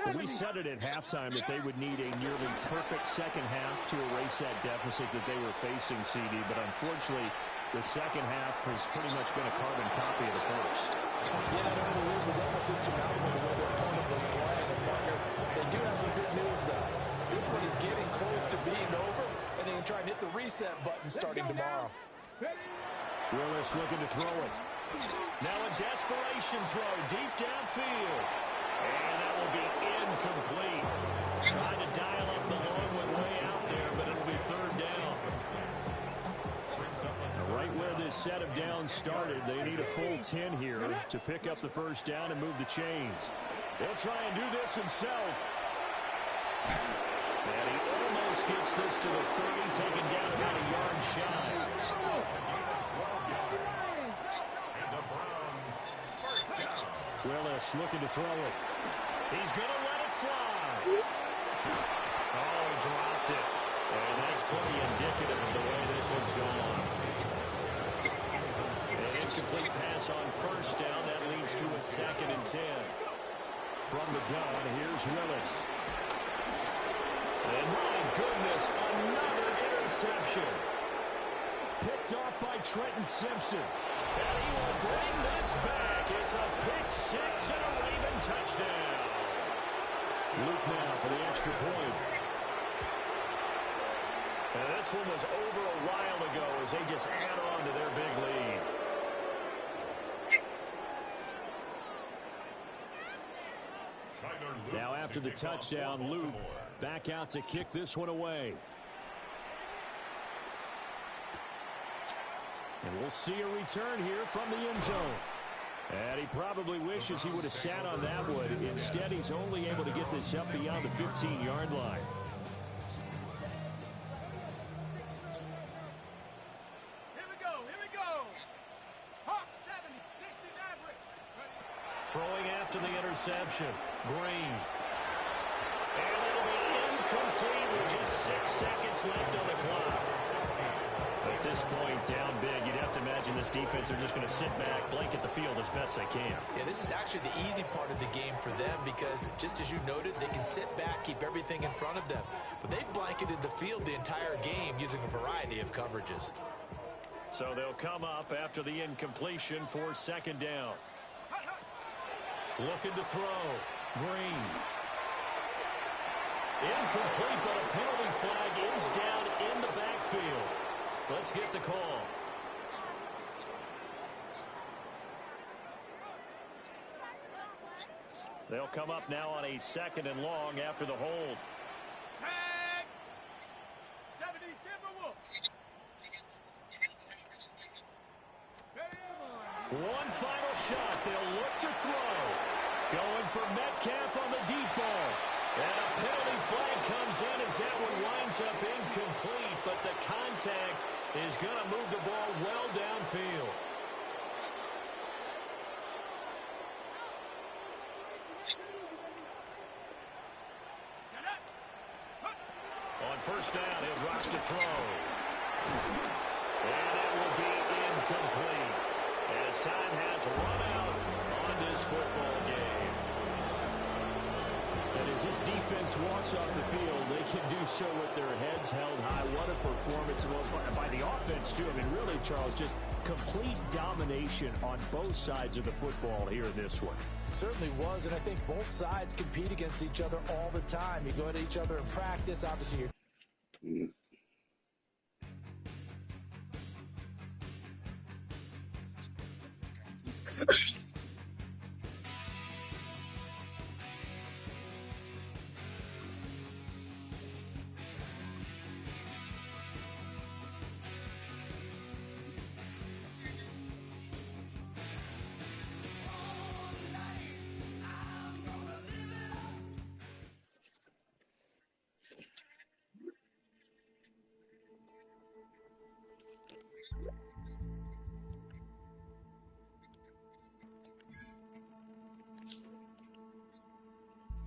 Well, we said it at halftime that they would need a nearly perfect second half to erase that deficit that they were facing, CD. But unfortunately, the second half has pretty much been a carbon copy of the first. Yeah, that early lead was almost insurmountable the way their opponent was playing. And partner, they do have some good news, though. This one is getting close to being over, and they can try and hit the reset button starting tomorrow. Willis looking to throw it. Now a desperation throw deep downfield. And that will be incomplete. Trying to dial up the long one way out there, but it'll be third down. Right where this set of downs started, they need a full 10 here to pick up the first down and move the chains. He'll try and do this himself. And he almost gets this to the 30, taken down about a yard shy. Willis looking to throw it. He's going to let it fly. Oh, he dropped it. And that's pretty indicative of the way this one's gone. An incomplete pass on first down. That leads to a 2nd and 10. From the gun, here's Willis. And my goodness, another interception. Picked off by Trenton Simpson. And he will bring this back. It's a pick six and a Raven touchdown. Luke now for the extra point. And this one was over a while ago as they just add on to their big lead. Now after the touchdown, Luke back out to kick this one away. And we'll see a return here from the end zone. And he probably wishes he would have sat on that one. Instead, he's only able to get this up beyond the 15-yard line. Here we go. Hawk 70, 60 Mavericks. Throwing after the interception. Green. And it'll be incomplete with just 6 seconds left on the clock. At this point, down big, you'd have to imagine this defense are just going to sit back, blanket the field as best they can. Yeah, this is actually the easy part of the game for them because, just as you noted, they can sit back, keep everything in front of them. But they've blanketed the field the entire game using a variety of coverages. So they'll come up after the incompletion for second down. Looking to throw. Green. Incomplete, but a penalty flag is down in the backfield. Let's get the call. They'll come up now on a second and long after the hold. Tag. 70 Timberwolves. One final shot. They'll look to throw. Going for Metcalf on the deep ball. And a penalty flag comes in as that one winds up incomplete, but the contact is going to move the ball well downfield. On first down, he'll drop to throw. And it will be incomplete as time has run out on this football game. And as this defense walks off the field, they can do so with their heads held high. What a performance by the offense, too. I mean, really, Charles, just complete domination on both sides of the football here in this one. Certainly was, and I think both sides compete against each other all the time. You go at each other in practice, obviously you're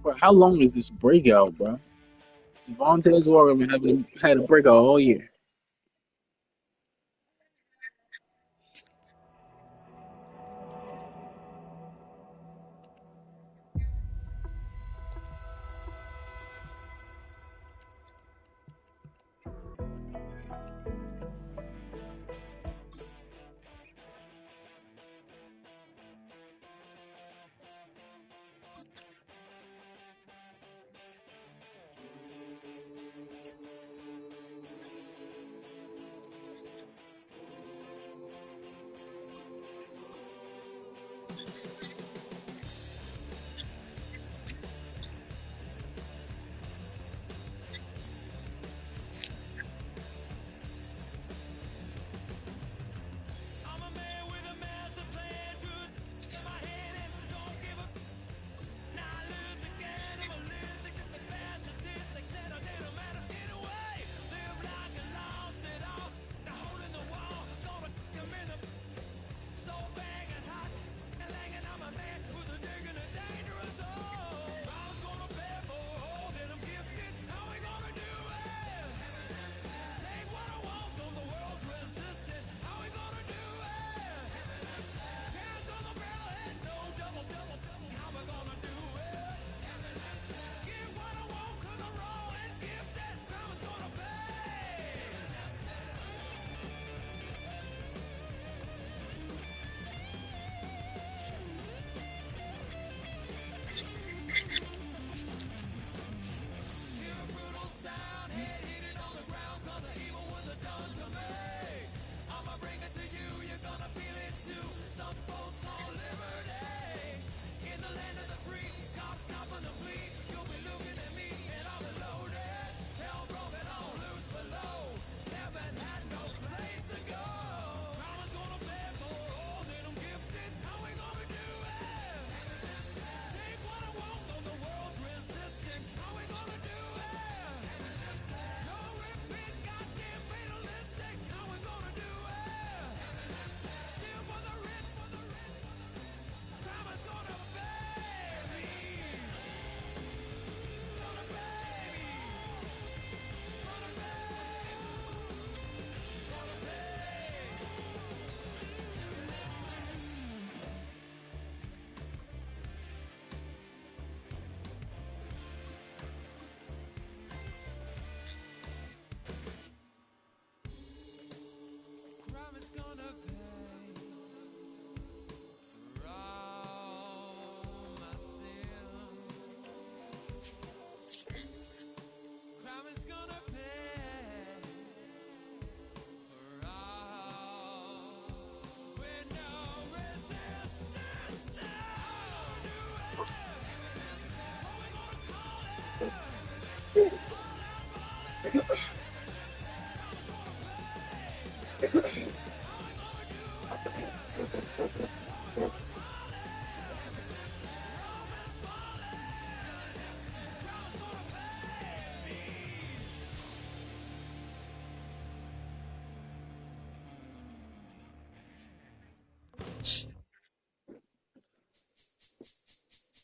Bro, how long is this breakout, bro? Vontaze Walker been had a breakout all year.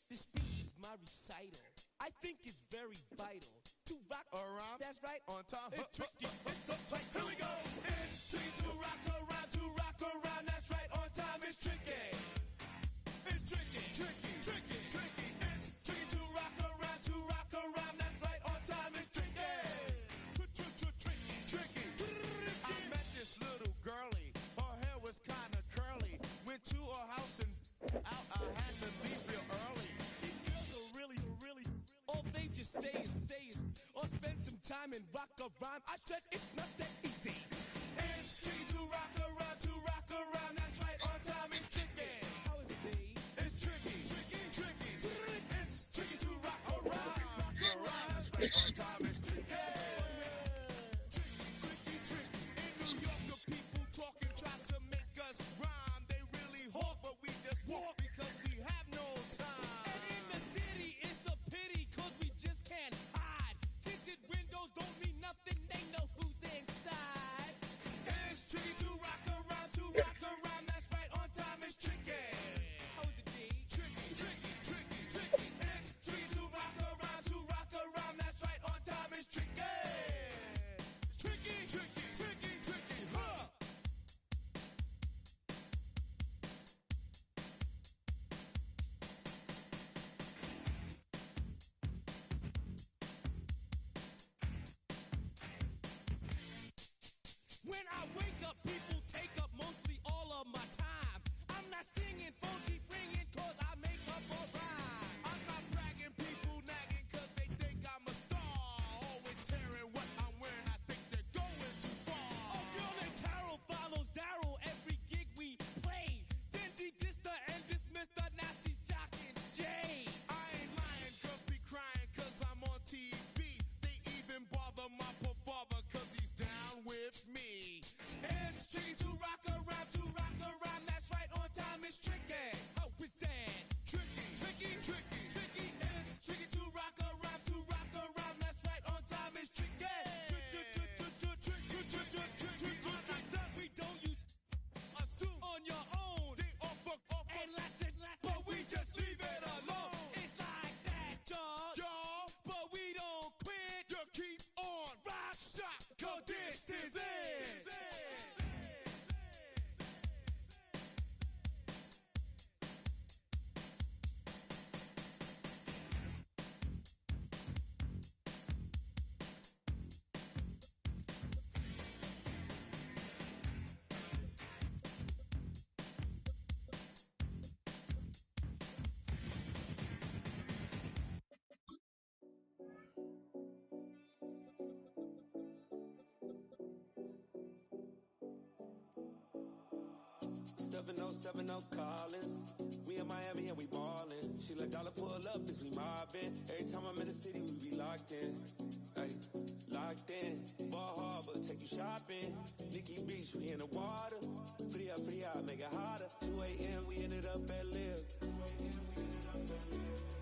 This speech is my recital. I think it's very vital to rock around. That's right, on time. It's tricky. Here we go. It's tricky to rock around, to rock around. That's right, on time. It's tricky. It's tricky, tricky, tricky, tricky. It's tricky to rock around, to rock around. That's right, on time. It's tricky. Tricky, tricky. I met this little girlie. Her hair was kind of curly. Went to her house and out. I had to leave real early. These girls are really, all they just say is, or spend some time and rock around. I said it's not that easy. It's tricky to rock around, to rock around. That's right, on time. It's tricky. How is it, babe? It's tricky, tricky, tricky. It's tricky to rock around, rock around. That's right, on time. It's tricky. Tricky, tricky. In New York, the people talking try to make us rhyme. They really hawk, but we just walk because we have no time. And in the city, it's a pity, cause we just can't hide. Tinted windows don't mean nothing, they know who's inside. It's tricky to rock around, to rock around. That's right, on time. It's tricky. How is it, D? Tricky, tricky, tricky, tricky. It's tricky to rock around, to rock around. That's right, on time. It's tricky. Tricky, tricky, tricky, tricky, huh? When I wake up, people take up mostly all of my time. I'm not singing, phone keep ringing, cause I make up a rhyme. I'm not bragging, people nagging, cause they think I'm a star. Always tearing what I'm wearing, I think they're going too far. A girl named Carol follows Daryl every gig we play. Then dissed her and dismissed her, now she's shocking Jay. I ain't lying, girls be crying, cause I'm on TV. They even bother my poor father, cause he's down with me. It's tricky to rock around, to rock around. That's right, on time. It's tricky. How is that? Tricky, tricky, tricky, tricky. It's tricky to rock around, to rock around. That's right, on time. It's tricky. We don't use assume on your own. They offer and lots, but we just leave it alone. It's like that, y'all. But we don't quit. You keep on rock, shock, cause this is it. Collins. We in Miami and we ballin'. She let dollar pull up as we mobbin'. Every time I'm in the city, we be locked in. Ay, locked in. Ball Harbor, take you shopping. Nikki Beach, we in the water. Free up, make it hotter. 2 a.m., we ended up at Lynn.